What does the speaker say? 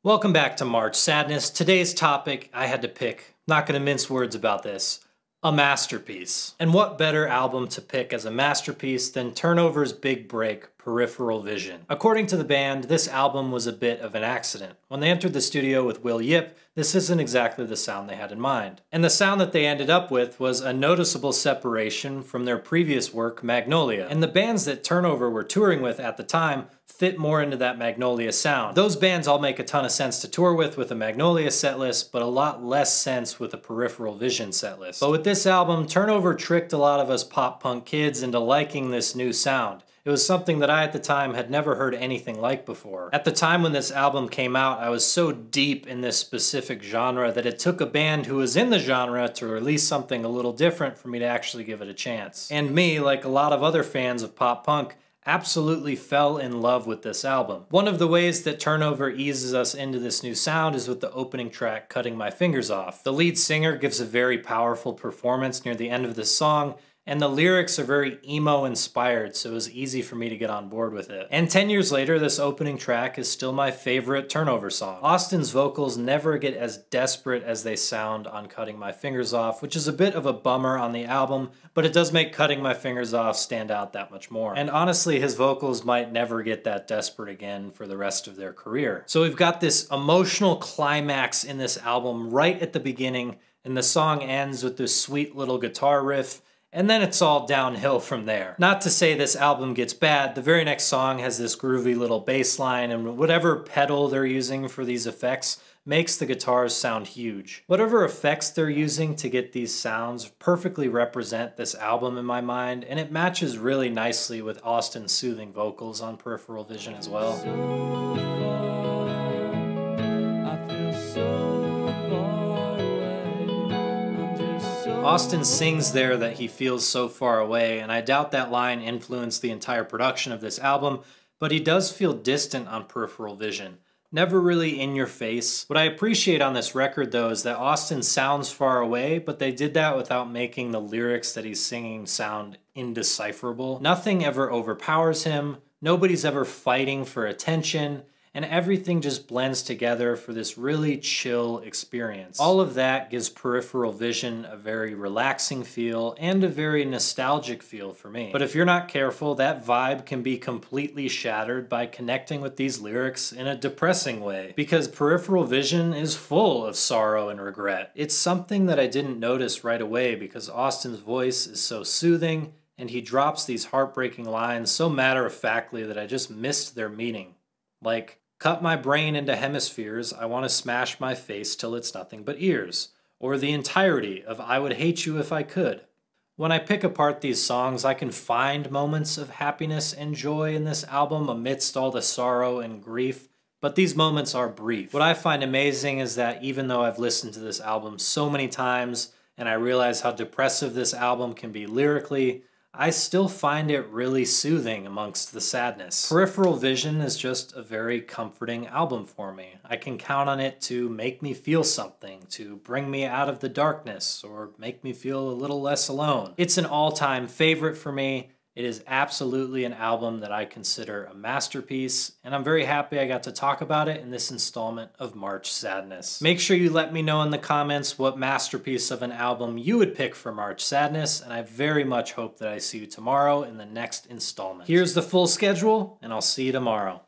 Welcome back to March Sadness. Today's topic, I had to pick, not gonna mince words about this, a masterpiece. And what better album to pick as a masterpiece than Turnover's big break, Peripheral Vision. According to the band, this album was a bit of an accident. When they entered the studio with Will Yip, this isn't exactly the sound they had in mind. And the sound that they ended up with was a noticeable separation from their previous work, Magnolia. And the bands that Turnover were touring with at the time fit more into that Magnolia sound. Those bands all make a ton of sense to tour with a Magnolia setlist, but a lot less sense with a Peripheral Vision setlist. But with this album, Turnover tricked a lot of us pop punk kids into liking this new sound. It was something that I at the time had never heard anything like before. At the time when this album came out, I was so deep in this specific genre that it took a band who was in the genre to release something a little different for me to actually give it a chance. And me, like a lot of other fans of pop punk, absolutely fell in love with this album. One of the ways that Turnover eases us into this new sound is with the opening track, Cutting My Fingers Off. The lead singer gives a very powerful performance near the end of this song, and the lyrics are very emo-inspired, so it was easy for me to get on board with it. And 10 years later, this opening track is still my favorite Turnover song. Austin's vocals never get as desperate as they sound on Cutting My Fingers Off, which is a bit of a bummer on the album, but it does make Cutting My Fingers Off stand out that much more. And honestly, his vocals might never get that desperate again for the rest of their career. So we've got this emotional climax in this album right at the beginning, and the song ends with this sweet little guitar riff, and then it's all downhill from there. Not to say this album gets bad, the very next song has this groovy little bass line, and whatever pedal they're using for these effects makes the guitars sound huge. Whatever effects they're using to get these sounds perfectly represent this album in my mind, and it matches really nicely with Austin's soothing vocals on Peripheral Vision as well. Austin sings there that he feels so far away, and I doubt that line influenced the entire production of this album, but he does feel distant on Peripheral Vision. Never really in your face. What I appreciate on this record though is that Austin sounds far away, but they did that without making the lyrics that he's singing sound indecipherable. Nothing ever overpowers him, nobody's ever fighting for attention, and everything just blends together for this really chill experience. All of that gives Peripheral Vision a very relaxing feel and a very nostalgic feel for me. But if you're not careful, that vibe can be completely shattered by connecting with these lyrics in a depressing way, because Peripheral Vision is full of sorrow and regret. It's something that I didn't notice right away because Austin's voice is so soothing, and he drops these heartbreaking lines so matter-of-factly that I just missed their meaning. Like, cut my brain into hemispheres, I want to smash my face till it's nothing but ears. Or the entirety of I Would Hate You If I Could. When I pick apart these songs, I can find moments of happiness and joy in this album amidst all the sorrow and grief, but these moments are brief. What I find amazing is that even though I've listened to this album so many times, and I realize how depressive this album can be lyrically, I still find it really soothing amongst the sadness. Peripheral Vision is just a very comforting album for me. I can count on it to make me feel something, to bring me out of the darkness, or make me feel a little less alone. It's an all-time favorite for me. It is absolutely an album that I consider a masterpiece, and I'm very happy I got to talk about it in this installment of March Sadness. Make sure you let me know in the comments what masterpiece of an album you would pick for March Sadness, and I very much hope that I see you tomorrow in the next installment. Here's the full schedule, and I'll see you tomorrow.